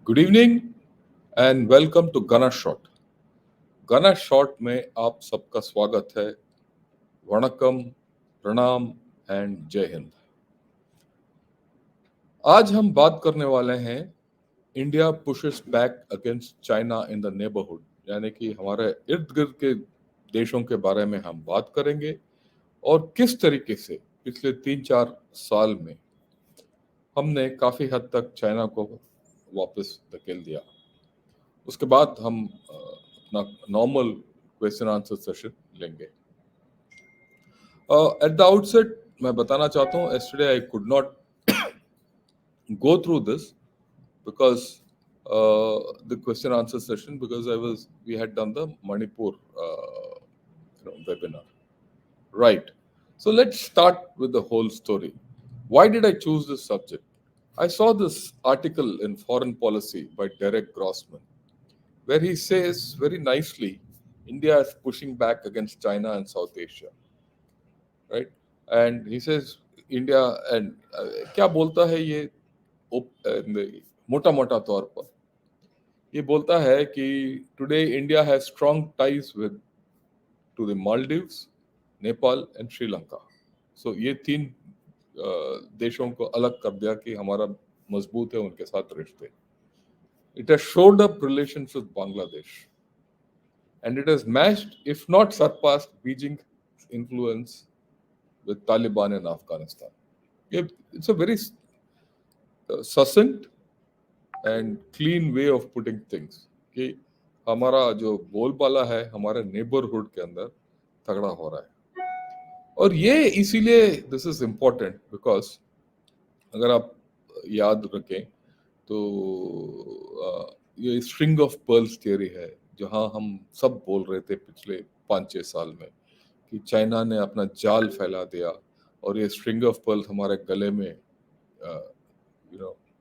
Good evening and welcome to गना शॉट। गना शॉट में आप सबका स्वागत है। वणकम, प्रणाम एंड जय हिंद। आज हम बात करने वाले हैं India pushes back against China in the neighbourhood, यानी कि हमारे इर्द गिर्द के देशों के बारे में हम बात करेंगे और किस तरीके से पिछले 3-4 साल में हमने काफी हद तक चाइना को वापस धकेल दिया। उसके बाद हम अपना नॉर्मल क्वेश्चन आंसर सेशन लेंगे। एट द आउटसेट मैं बताना चाहता हूँ, yesterday I could not go through this because the question answer session, because we had done the Manipur webinar. Right. So let's start with the whole story. Why did I choose this subject? I saw this article in Foreign Policy by Derek Grossman, where he says very nicely India is pushing back against China and South Asia, right? And he says India and क्या बोलता है ये मोटा मोटा तौर पर ये बोलता है कि today India has strong ties with to the Maldives, Nepal and Sri Lanka. So ये तीन देशों को अलग कर दिया कि हमारा मजबूत है उनके साथ रिश्ते। It has shored up relations with Bangladesh, and it has matched, if not surpassed, Beijing's influence with Taliban in Afghanistan. It's a very succinct and clean way of putting things कि हमारा जो बोलबाला है हमारे नेबरहुड के अंदर तगड़ा हो रहा है। और ये इसीलिए दिस इज इम्पोर्टेंट बिकॉज अगर आप याद रखें तो ये स्ट्रिंग ऑफ पर्ल्स थियरी है, जहां हम सब बोल रहे थे पिछले 5-6 साल में कि चाइना ने अपना जाल फैला दिया और ये स्ट्रिंग ऑफ पर्ल्स हमारे गले में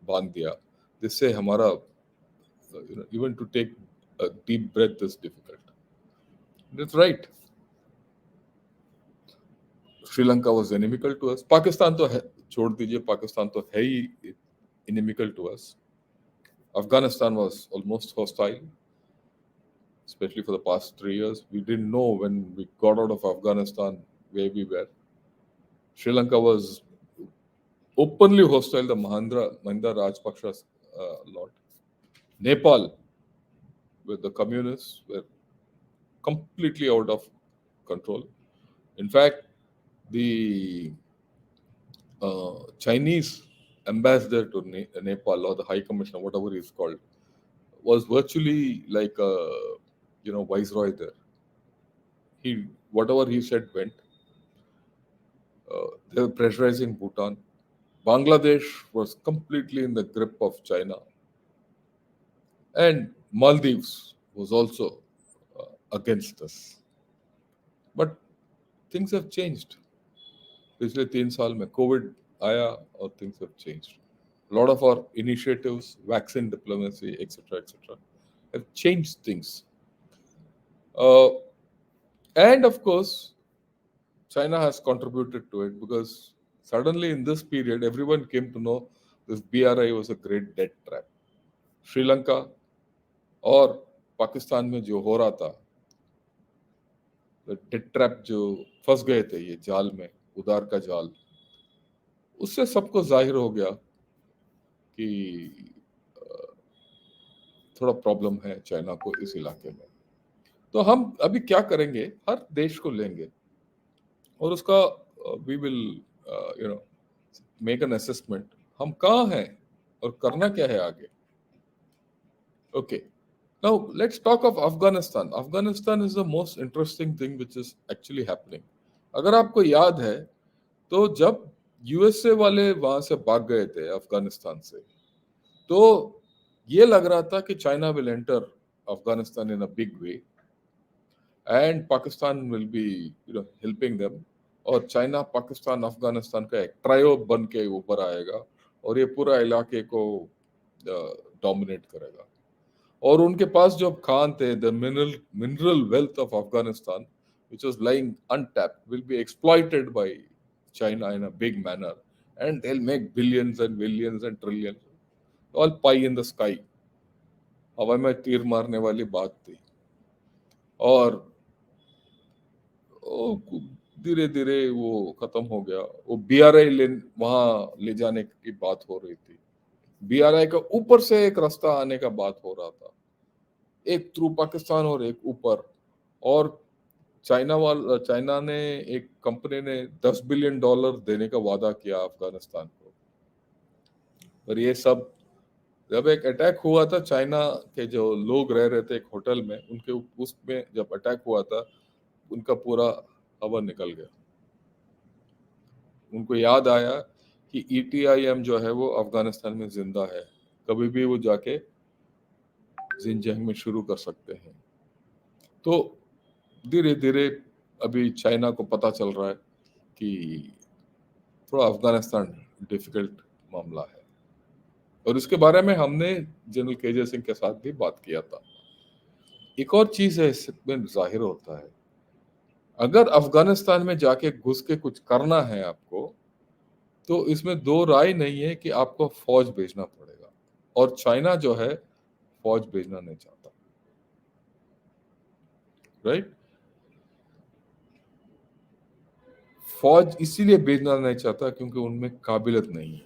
बांध दिया, जिससे हमारा even to take a deep breath is difficult. That's right. Sri Lanka was inimical to us. Pakistan तो है, छोड़ दीजिए, पाकिस्तान तो है ही inimical to us. Afghanistan was almost hostile, especially for the past 3 years. We didn't know when we got out of Afghanistan where we were. Sri Lanka was openly hostile, the Mahinda Rajapaksa lot. Nepal, with the communists, were completely out of control. In fact, the Chinese ambassador to Nepal, or the High Commissioner, whatever he's called, was virtually like a viceroy there. Whatever he said went. They were pressurizing Bhutan. Bangladesh was completely in the grip of China, and Maldives was also against us. But things have changed. पिछले 3 साल में Covid आया और things have changed. A lot of our initiatives, vaccine diplomacy, etc., have changed things. And of course, China has contributed to it because suddenly in this period, everyone came to know this BRI was a great debt trap. Sri Lanka और पाकिस्तान में जो हो रहा था, debt trap जो फंस गए थे ये जाल में, उधार का जाल, उससे सबको जाहिर हो गया कि थोड़ा प्रॉब्लम है चाइना को इस इलाके में। तो हम अभी क्या करेंगे, हर देश को लेंगे और उसका we will make an assessment, हम कहाँ हैं और करना क्या है आगे। Okay, now let's talk of Afghanistan. Afghanistan is the most interesting thing which is actually happening. अगर आपको याद है तो जब यूएसए वाले वहां से भाग गए थे अफगानिस्तान से, तो ये लग रहा था कि China will enter Afghanistan in a big way and Pakistan will be helping them, और चाइना पाकिस्तान अफगानिस्तान का एक ट्रायो बन के ऊपर आएगा और ये पूरा इलाके को डोमिनेट करेगा। और उनके पास जो खान थे, the mineral wealth of Afghanistan which was lying untapped will be exploited by China in a big manner, and they'll make billions and billions and trillions, all pie in the sky. हवा में तीर मारने वाली बात थी। और धीरे धीरे वो खत्म हो गया। वो बीआरआई ले वहां ले जाने की बात हो रही थी। बीआरआई का ऊपर से एक रास्ता आने का बात हो रहा था, एक थ्रू पाकिस्तान और एक ऊपर। और चाइना ने, एक कंपनी ने $10 बिलियन देने का वादा किया अफगानिस्तान को। और ये सब जब एक अटैक हुआ था, चाइना के जो लोग रह रहे थे एक होटल में, उनके उसमें जब अटैक हुआ था, उनका पूरा हवा निकल गया। उनको याद आया कि ईटीआईएम जो है वो अफगानिस्तान में जिंदा है, कभी भी वो जाके जिनजियांग में शुरू कर सकते हैं। तो धीरे धीरे अभी चाइना को पता चल रहा है कि थोड़ा अफगानिस्तान डिफिकल्ट मामला है। और इसके बारे में हमने जनरल केजे सिंह के साथ भी बात किया था। एक और चीज है इसमें जाहिर होता है, अगर अफगानिस्तान में जाके घुस के कुछ करना है आपको, तो इसमें दो राय नहीं है कि आपको फौज भेजना पड़ेगा। और चाइना जो है फौज भेजना नहीं चाहता, राइट। फौज इसीलिए भेजना नहीं चाहता क्योंकि उनमें काबिलियत नहीं है।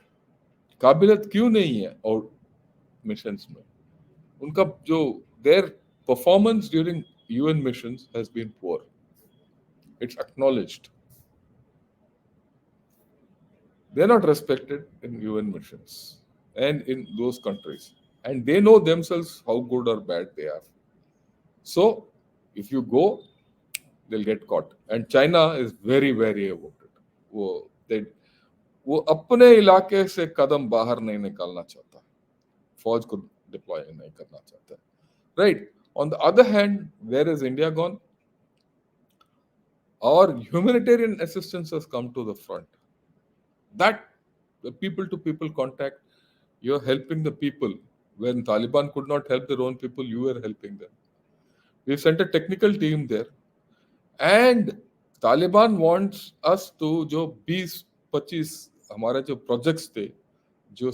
काबिलियत क्यों नहीं है? और मिशंस में उनका जो their performance during UN missions has been poor, it's acknowledged. They're not respected in UN missions and in those countries. And they know themselves how good or bad they are. So, if you go, they'll get caught. And China is very, very about it. they, वो अपने इलाके से कदम बाहर नहीं निकालना चाहता, फौज को डिप्लॉय नहीं करना चाहता, right. On the other hand, where is India gone? Our humanitarian assistance has come to the front. That the people to people contact, you're helping the people. When Taliban could not help their own people, you were helping them. We sent a technical team there, and Taliban wants us to जो 20-25 हमारे जो projects थे जो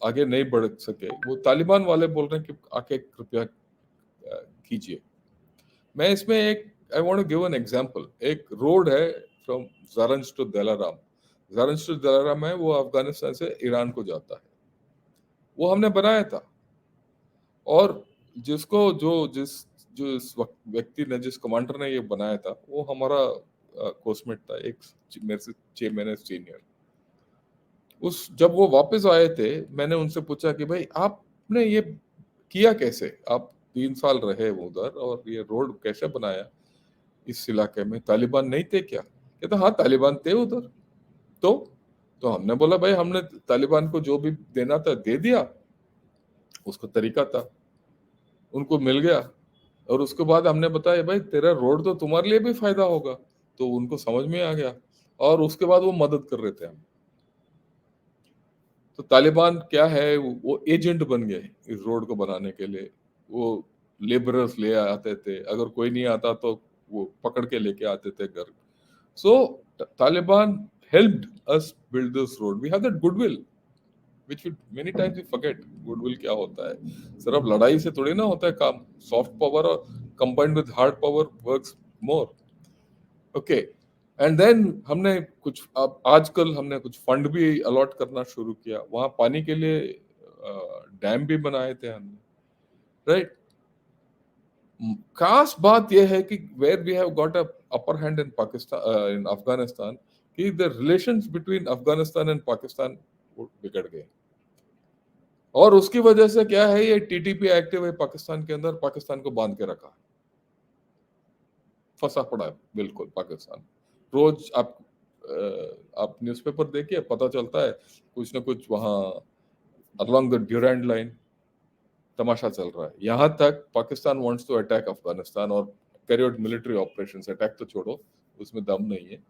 आगे नहीं बढ़ सके, वो तालिबान वाले बोल रहे हैं कि आके कृपया कीजिए। मैं इसमें एक I want to give an example. एक रोड है from Zaranj to Delaram. Zaranj to Delaram है, वो अफगानिस्तान से ईरान को जाता है। वो हमने बनाया था। और जिसको जो इस व्यक्ति ने, जिस कमांडर ने ये बनाया था, वो हमारा कोर्समेट था, एक मेरे से 6 महीने सीनियर। जब वो वापस आए थे, मैंने उनसे पूछा कि भाई आपने ये किया कैसे? आप 3 साल रहे उधर और ये रोड कैसे बनाया इस इलाके में? तालिबान नहीं थे क्या? कहता हाँ तालिबान थे उधर। तो हमने बोला भाई हमने तालिबान को जो भी देना था दे दिया, उसका तरीका था, उनको मिल गया। और उसके बाद हमने बताया भाई तेरा रोड तो तुम्हारे लिए भी फायदा होगा, तो उनको समझ में आ गया। और उसके बाद वो मदद कर रहे थे हम। तो तालिबान क्या है, वो एजेंट बन गए इस रोड को बनाने के लिए। वो लेबरर्स ले आते थे, अगर कोई नहीं आता तो वो पकड़ के लेके आते थे घर। So Taliban helped us build this road. We have that goodwill which we many times we forget। Goodwill क्या होता है? सिर्फ लड़ाई से थोड़ी ना होता है काम। सॉफ्ट पावर और combined with hard power works more. Okay. And then हमने कुछ, अब आजकल हमने कुछ फंड भी अलॉट करना शुरू किया। वहां पानी के लिए डैम भी बनाए थे हमने, राइट। खास बात यह है कि where we have got a upper hand in Pakistan, in Afghanistan, कि the relations between Afghanistan and Pakistan बिगड़ गए। और उसकी वजह से क्या है, ये टीटीपी एक्टिव है पाकिस्तान के अंदर, पाकिस्तान को बांध के रखा, फंसा पड़ा है बिल्कुल पाकिस्तान। रोज आप न्यूज़पेपर देखिए, पता चलता है कुछ ना कुछ वहां अलोंग द ड्यूरैंड लाइन तमाशा चल रहा है। यहाँ तक Pakistan wants to attack Afghanistan और carry out military operations. Attack तो छोड़ो, उसमें दम नहीं है।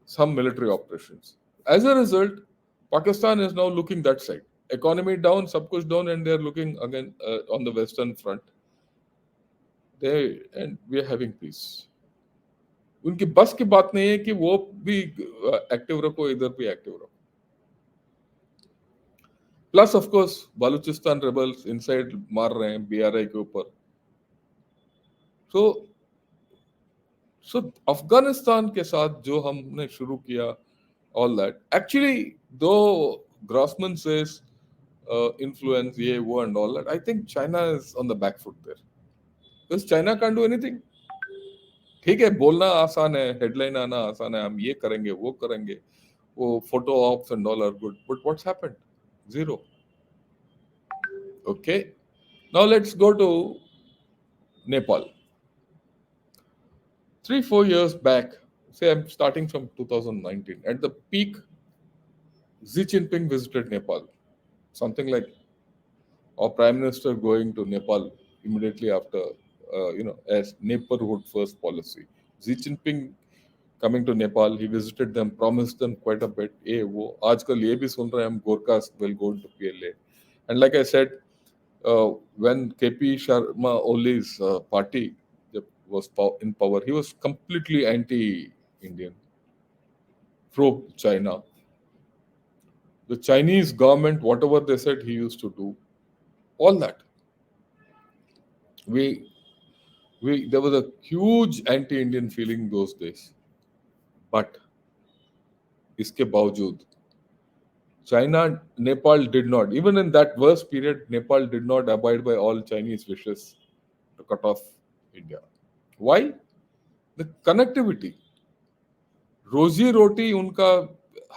Some military operations. As a result Pakistan is now looking that side. Economy down, सब कुछ down, and they are looking again on the western front. They and we are having peace. उनकी बस की बात नहीं है कि वो भी एक्टिव रखो, इधर भी एक्टिव रखो। Plus of course Balochistan rebels inside मार रहे हैं BRI के ऊपर. सो सो अफगानिस्तान के साथ जो हमने शुरू किया, all that actually, though Grossman says influence ये वो and all that, I think China is on the back foot there because China can't do anything. ठीक है, बोलना आसान है, हेडलाइन आना आसान है, हम ये करेंगे वो करेंगे, वो photo ops and all are good, but what's happened? Zero. Okay, now let's go to Nepal. 3-4 years back, say I'm starting from 2019, at the peak, Xi Jinping visited Nepal. Something like our Prime Minister going to Nepal immediately after, as neighborhood first policy. Xi Jinping coming to Nepal, he visited them, promised them quite a bit. ए वो आजकल ये भी सुन रहे हैं हम Gorkhas will go into PLA. And like I said, when KP Sharma Oli's party was in power, he was completely anti-Indian, pro-China. The Chinese government, whatever they said, he used to do. All that. There was a huge anti-Indian feeling those days. But इसके बावजूद China, Nepal did not, even in that worst period, Nepal did not abide by all Chinese wishes to cut off India. Why? The connectivity. रोजी रोटी उनका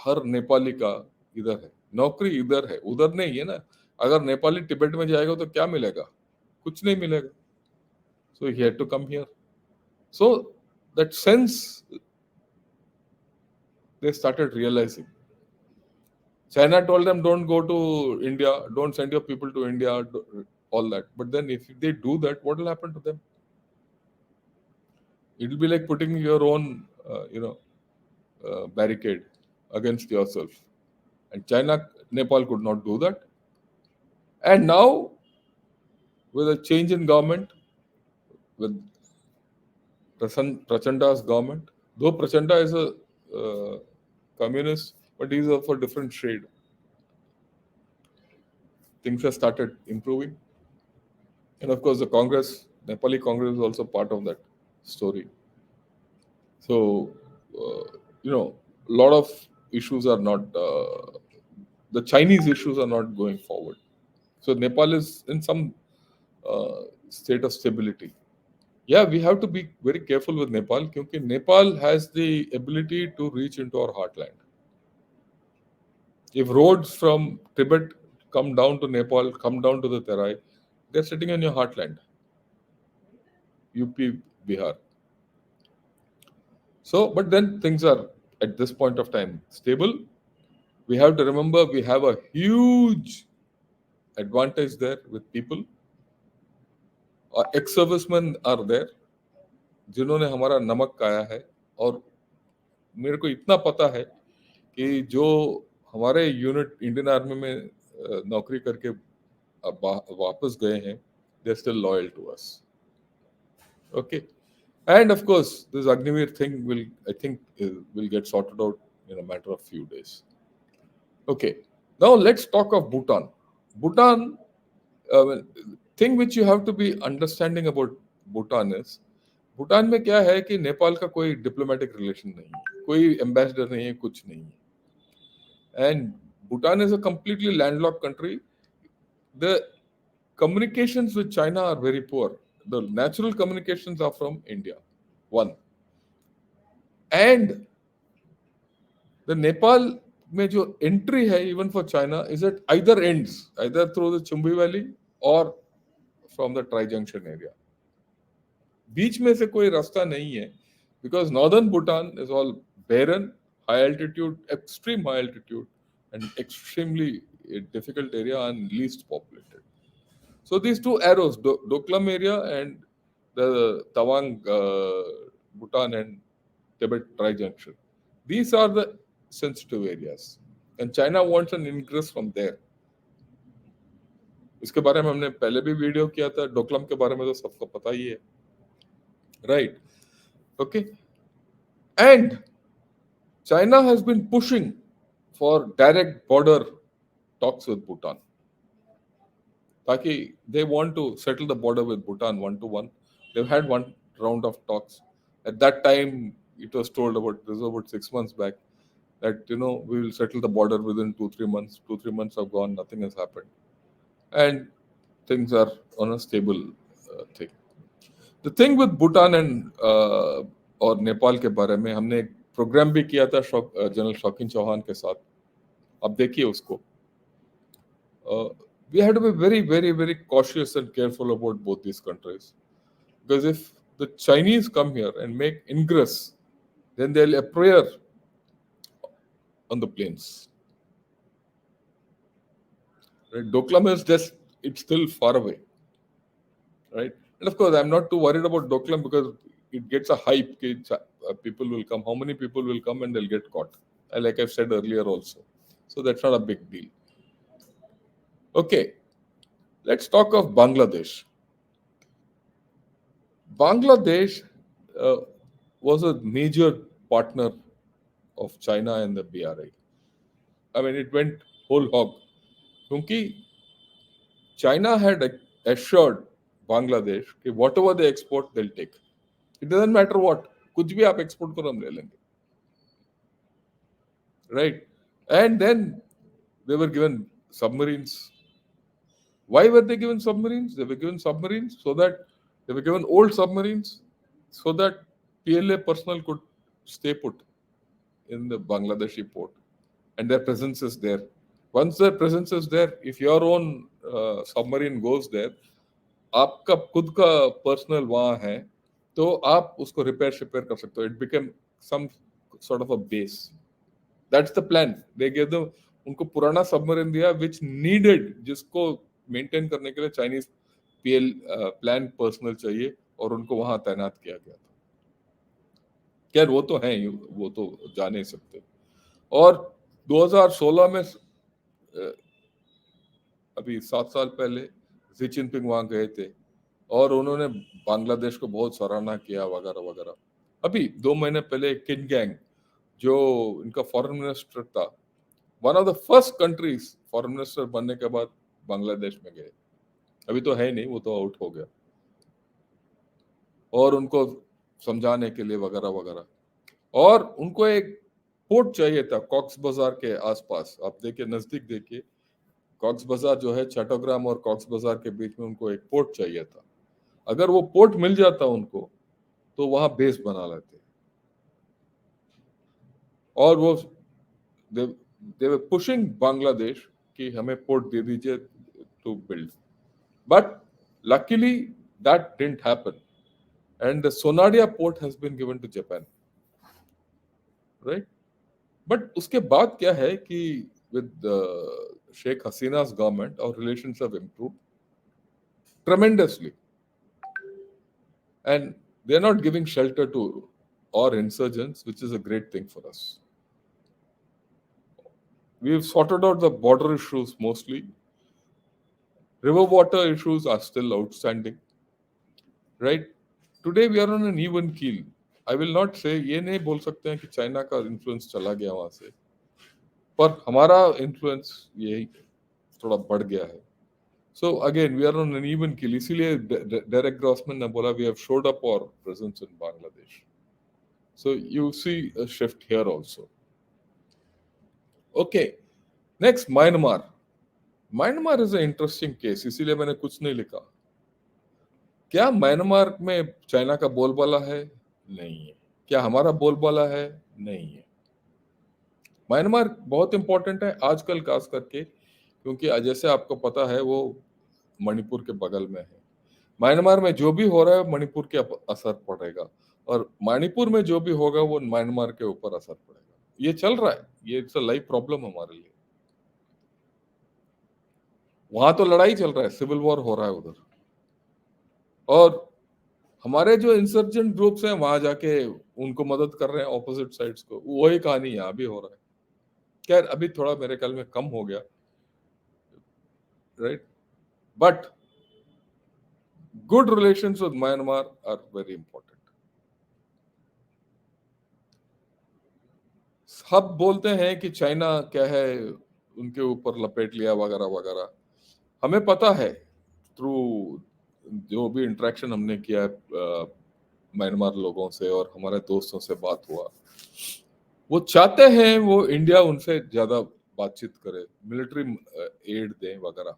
हर नेपाली का इधर है, नौकरी इधर है, उधर नहीं है ना. अगर नेपाली तिब्बत में जाएगा तो क्या मिलेगा? कुछ नहीं मिलेगा. So he had to come here. So that sense they started realizing. China told them, don't go to India, don't send your people to India, all that. But then if they do that, what will happen to them? It will be like putting your own, barricade against yourself. And China, Nepal could not do that. And now, with a change in government, with Prachanda's government, though Prachanda is a communist, but he's of a different shade. Things have started improving. And of course, the Congress, Nepali Congress is also part of that story. So, a lot of issues are not, the Chinese issues are not going forward. So, Nepal is in some state of stability. Yeah, we have to be very careful with Nepal because Nepal has the ability to reach into our heartland. If roads from Tibet come down to Nepal, come down to the Terai, they're sitting in your heartland. UP, Bihar. So, but then things are at this point of time stable. We have to remember we have a huge advantage there with people. Our ex-servicemen are there, जिन्होंने हमारा नमक खाया है, और मेरे को इतना पता है कि जो हमारे यूनिट इंडियन आर्मी में नौकरी करके वापस गए हैं, they are still loyal to us. Okay. And of course, this Agniveer thing will get sorted out in a matter of few days. Okay. Now let's talk of Bhutan. Bhutan, thing which you have to be understanding about Bhutan is, Bhutan में क्या है कि नेपाल का कोई diplomatic relation नहीं है, कोई ambassador नहीं है, कुछ नहीं है. And Bhutan is a completely landlocked country. The communications with China are very poor. The natural communications are from India. One. And the Nepal में जो entry है even for China is at either ends, either through the Chumbi Valley or from the Tri-Junction area. बीच में से कोई रास्ता नहीं है because northern Bhutan is all barren, high altitude, extreme high altitude, and extremely difficult area and least populated. So these two arrows, Doklam area and the Tawang, Bhutan and Tibet Tri-Junction, these are the sensitive areas. And China wants an ingress from there. इसके बारे में हमने पहले भी video किया था. डोकलम के बारे में तो सबको पता ही है, right? Okay. And China has been pushing for direct border talks with Bhutan. ताकि they want to settle the border with Bhutan 1-1. They've had one round of talks. At that time, it was told about 6 months back that we will settle the border within 2-3 months. 2-3 months have gone, nothing has happened, and things are on a stable thing. The thing with Bhutan and और नेपाल के बारे में हमने एक programme भी किया था general शौकीन चौहान के साथ. आप देखिए उसको. We had to be very, very, very cautious and careful about both these countries, because if the Chinese come here and make ingress, then they'll appear on the plains. Right? Doklam is just, it's still far away. Right? And of course, I'm not too worried about Doklam because it gets a hype. People will come. How many people will come and they'll get caught? Like I've said earlier also. So that's not a big deal. Okay, let's talk of Bangladesh. Bangladesh was a major partner of China and the BRI. I mean, it went whole hog. Because China had assured Bangladesh that whatever they export, they'll take. It doesn't matter what. कुछ भी आप export करो हम ले लेंगे. Right? And then they were given submarines. Why were they given submarines? They were given submarines so that they were given old submarines so that PLA personnel could stay put in the Bangladeshi port, and their presence is there. Once their presence is there, if your own submarine goes there, आपका खुद का personal वहां है, तो आप उसको repair शिपेयर कर सकते हो. It became some sort of a base. That's the plan. They gave them, उनको पुराना सबमरीन दिया which needed, जिसको मेंटेन करने के लिए चाइनीज पीएल प्लान पर्सनल चाहिए, और उनको वहां तैनात किया गया था. खैर वो तो है, वो तो जा नहीं सकते. और 2016 में अभी 7 साल पहले शी जिनपिंग वहां गए थे और उन्होंने बांग्लादेश को बहुत सराहना किया वगैरह वगैरह. अभी 2 महीने पहले किन गैंग जो इनका फॉरेन मिनिस्टर था, one of the first countries foreign minister बनने के बाद बांग्लादेश में गए. अभी तो है नहीं, वो तो आउट हो गया, और उनको समझाने के लिए वगैरह वगैरह. और उनको एक पोर्ट चाहिए था कॉक्स बाजार के आसपास. आप देखिए, नजदीक देखिए, कॉक्स बाजार जो है चट्टग्राम और कॉक्स बाजार के बीच में उनको एक पोर्ट चाहिए था. अगर वो पोर्ट मिल जाता उनको तो वहां बेस बना लेते. और वो they were pushing Bangladesh कि हमें पोर्ट दे दीजिए to build, but luckily that didn't happen, and the Sonadia port has been given to Japan, right? But उसके बाद क्या है कि with Sheikh Hasina's government our relations have improved tremendously, and they're not giving shelter to our insurgents, which is a great thing for us. We've sorted out the border issues mostly. River water issues are still outstanding, right? Today we are on an even keel. I will not say, ये नहीं बोल सकते हैं कि China का influence चला गया वहां से, पर हमारा इन्फ्लुएंस यही थोड़ा बढ़ गया है. So again, we are on an even keel. इसीलिए Derek Grossman ने बोला we have showed up our presence in Bangladesh. So you see a shift here also. Okay, next Myanmar. Myanmar is an interesting case. इसीलिए मैंने कुछ नहीं लिखा. क्या Myanmar में चाइना का बोलबाला है? नहीं है. क्या हमारा बोलबाला है? नहीं है. म्यांमार बहुत इंपॉर्टेंट है आजकल खास करके, क्योंकि जैसे आपको पता है वो मणिपुर के बगल में है. म्यांमार में जो भी हो रहा है मणिपुर के असर पड़ेगा, और मणिपुर में जो भी होगा वो म्यांमार के ऊपर असर पड़ेगा. ये चल रहा है, ये इट्स अ लाइफ प्रॉब्लम हमारे लिए. वहां तो लड़ाई चल रहा है, सिविल वॉर हो रहा है उधर, और हमारे जो इंसर्जेंट ग्रुप्स हैं वहां जाके उनको मदद कर रहे हैं ऑपोजिट साइड्स को. वही कहानी यहाँ भी हो रहा है. खैर अभी थोड़ा मेरे ख्याल में कम हो गया, right? But good relations with Myanmar are very important. सब बोलते हैं कि चाइना क्या है, उनके ऊपर लपेट लिया वगैरह वगैरह. हमें पता है थ्रू जो भी इंटरेक्शन हमने किया है म्यांमार लोगों से और हमारे दोस्तों से बात हुआ, वो चाहते हैं वो इंडिया उनसे ज्यादा बातचीत करे, मिलिट्री एड दें वगैरह।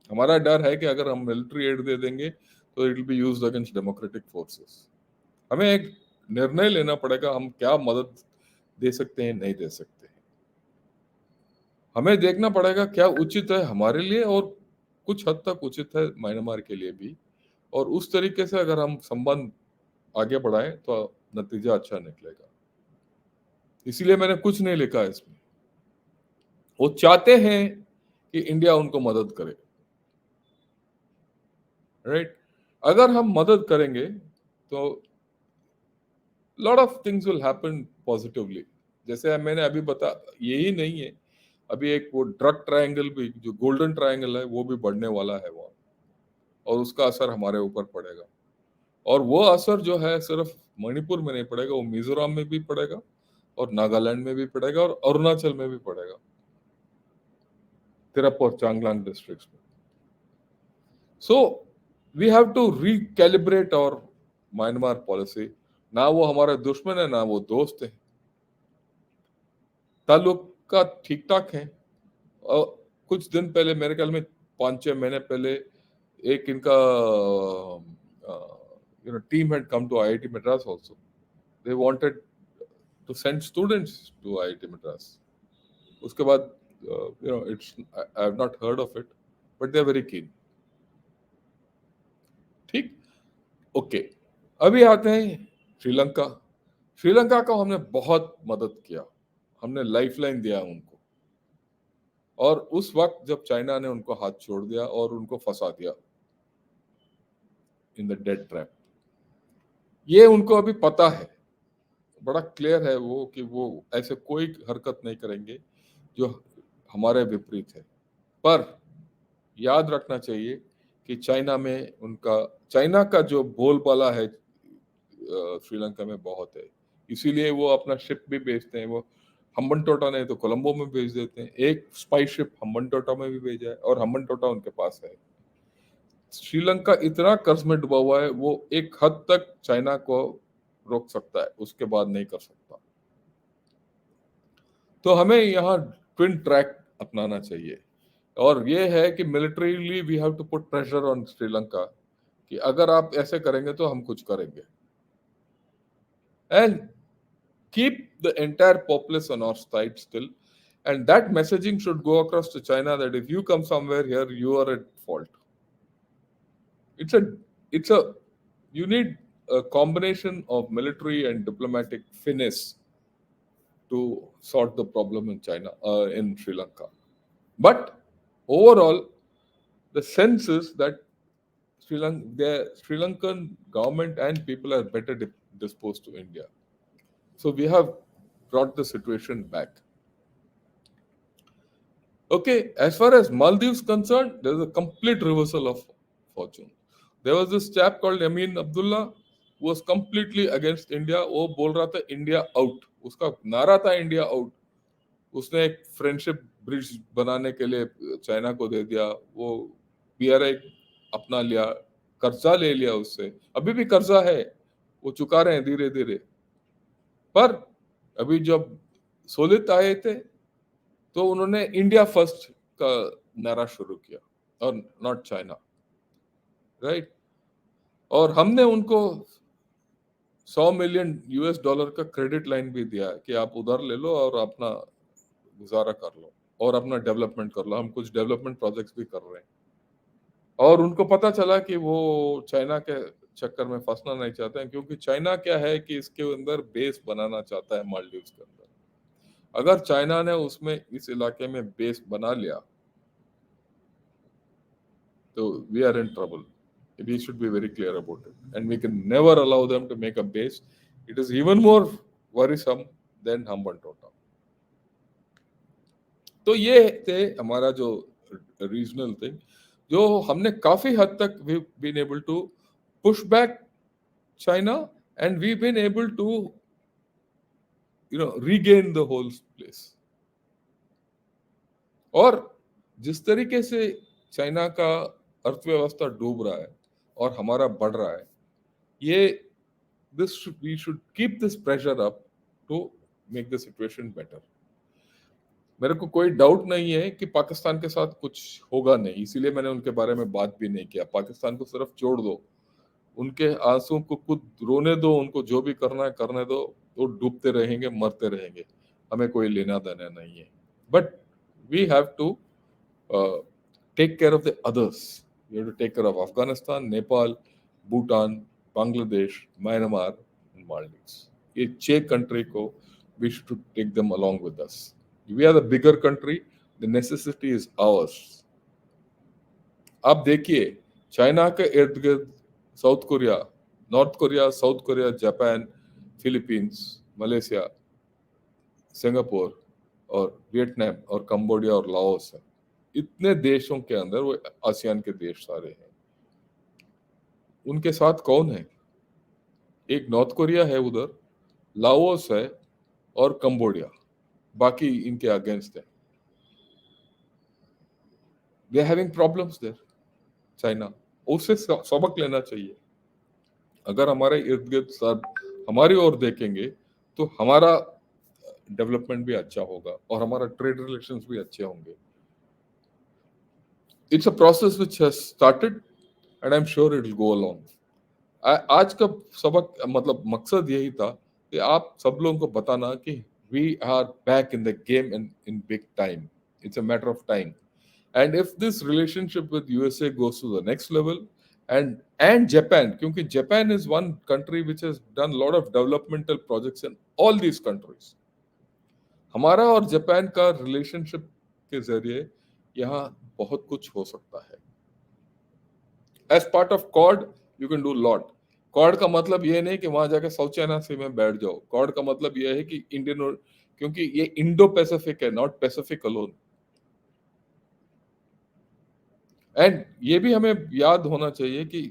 हमारा डर है कि अगर हम मिलिट्री एड दे देंगे तो it will be used against democratic forces. हमें एक निर्णय लेना पड़ेगा, हम क्या मदद दे सकते हैं, नहीं दे सकते हैं। हमें देखना पड़ेगा क्या उचित है हमारे लिए और कुछ हद तक उचित है म्यांमार के लिए भी, और उस तरीके से अगर हम संबंध आगे बढ़ाएं तो नतीजा अच्छा निकलेगा। इसीलिए मैंने कुछ नहीं लिखा है इसमें। वो चाहते हैं कि इंडिया उनको मदद करे, राइट। अगर हम मदद करेंगे तो lot of things will happen positively. जैसे मैंने अभी बता, यही नहीं है, अभी एक वो ड्रग ट्रायंगल भी, जो गोल्डन ट्रायंगल है, वो भी बढ़ने वाला है वहाँ, और उसका असर हमारे ऊपर पड़ेगा। और वो असर जो है सिर्फ मणिपुर में नहीं पड़ेगा, वो मिजोरम में भी पड़ेगा और नागालैंड में भी पड़ेगा और अरुणाचल में भी पड़ेगा, तिरप और चांगलांग डिस्ट्रिक्ट्स में। So we have to recalibrate our Myanmar policy. ना वो हमारे दुश्मन है ना वो दोस्त है, ताल्लुक का ठीक ठाक है। और कुछ दिन पहले, मेरे ख्याल में 5-6 महीने पहले, एक इनका team had come to IIT Madras also. They wanted to send students to IIT Madras. उसके बाद I have not heard of it, but they are very keen. ठीक, ओके। अभी आते हैं श्रीलंका। श्रीलंका को हमने बहुत मदद किया, हमने लाइफलाइन दिया उनको, और उस वक्त जब चाइना ने उनको हाथ छोड़ दिया और उनको फंसा दिया इन द डेड ट्रैप। ये उनको अभी पता है, बड़ा क्लियर है वो, कि वो ऐसे कोई हरकत नहीं करेंगे जो हमारे विपरीत है। पर याद रखना चाहिए कि चाइना का जो बोलबाला है श्रीलंका में बहुत है। इसीलिए वो अपना शिप भी भेजते हैं। वो हम्बनटोटा नहीं तो कोलंबो में भेज देते हैं। एक स्पाई शिप हम्बनटोटा में भी भेजा है और हम्बनटोटा उनके पास है। श्रीलंका इतना कर्ज में डूबा हुआ है, वो एक हद तक चाइना को रोक सकता है, उसके बाद नहीं कर सकता। तो हमें यहाँ ट्विन ट्रैक अपनाना चाहिए, और ये है कि militarily we have to put pressure on Sri Lanka कि अगर आप ऐसे करेंगे तो हम कुछ करेंगे, and keep the entire populace on our side still, and that messaging should go across to China that if you come somewhere here, you are at fault. It's a you need a combination of military and diplomatic finesse to sort the problem in China, in Sri Lanka. But overall, the sense is that the Sri Lankan government and people are better disposed to India. So we have brought the situation back. Okay, as far as Maldives concerned, there is a complete reversal of fortune. There was this chap called Yamin Abdullah who was completely against India. वो बोल रहा था India out, उसका नारा था India out. उसने एक friendship bridge बनाने के लिए चाइना को दे दिया, वो BRI अपना लिया, कर्जा ले लिया उससे, अभी भी कर्जा है, वो चुका रहे हैं धीरे धीरे। पर अभी जब सोलित आए थे तो उन्होंने इंडिया फर्स्ट का नारा शुरू किया और नॉट चाइना, राइट। और हमने उनको $100 मिलियन का क्रेडिट लाइन भी दिया कि आप उधार ले लो और अपना गुजारा कर लो और अपना डेवलपमेंट कर लो। हम कुछ डेवलपमेंट प्रोजेक्ट्स भी कर रहे हैं, और उनको पता चला कि वो चाइना के चक्कर में फंसना नहीं चाहते हैं, क्योंकि चाइना क्या है कि इसके अंदर बेस बनाना चाहता है मालदीव्स के अंदर। अगर चाइना ने उसमें इस इलाके में बेस बना लिया तो we are in trouble. We should be very clear about it, and we can never allow them to make a base. It is even more worrisome than Hambantota. तो ये थे हमारा जो रीजनल थिंग, जो हमने काफी हद तक been able to push back China, and we been able to regain the whole place. और जिस तरीके से चाइना का अर्थव्यवस्था डूब रहा है और हमारा बढ़ रहा है, ये we should keep this pressure up to make the situation better. मेरे को कोई डाउट नहीं है कि पाकिस्तान के साथ कुछ होगा नहीं, इसीलिए मैंने उनके बारे में बात भी नहीं किया। पाकिस्तान को सिर्फ छोड़ दो, उनके आंसू को खुद रोने दो, उनको जो भी करना है करने दो, वो डूबते रहेंगे, मरते रहेंगे, हमें कोई लेना देना नहीं है। But we have to take care of the others. We have to take care of Afghanistan, Nepal, Bhutan, Bangladesh, Myanmar, and Maldives. ये 6 कंट्री को we should take them along with us. We are the bigger country. The necessity is ours. आप देखिए China के इर्द गिर्द south Korea, north Korea, south Korea, Japan, Philippines, Malaysia, Singapore और Vietnam और Cambodia और लाओस है। इतने देशों के अंदर वो आसियान के देश सारे हैं। उनके साथ कौन है? एक नॉर्थ कोरिया है उधर, लाओस है और कंबोडिया, बाकी इनके अगेंस्ट है। They are having problems there. China, उससे सबक लेना चाहिए। अगर हमारे इर्द गिर्द सब हमारी ओर देखेंगे तो हमारा डेवलपमेंट भी अच्छा होगा और हमारा ट्रेड रिलेशंस भी अच्छे होंगे। It's a process which has started and I'm sure it will go along. आज का सबक मतलब मकसद यही था कि आप सब लोगों को बताना कि we are back in the game and in big time. It's a matter of time. And if this relationship with USA goes to the next level and Japan, क्योंकि Japan is one country which has done a lot of developmental projects in all these countries. हमारा और Japan का relationship के जरिए यहाँ बहुत कुछ हो सकता है। As part of Quad, you can do lot. Quad का मतलब ये नहीं कि वहां जाके साउथ चाइना सी में बैठ जाओ। Quad का मतलब ये है कि इंडियन, क्योंकि ये इंडो पैसिफिक है, नॉट पैसिफिक अलोन। एंड ये भी हमें याद होना चाहिए कि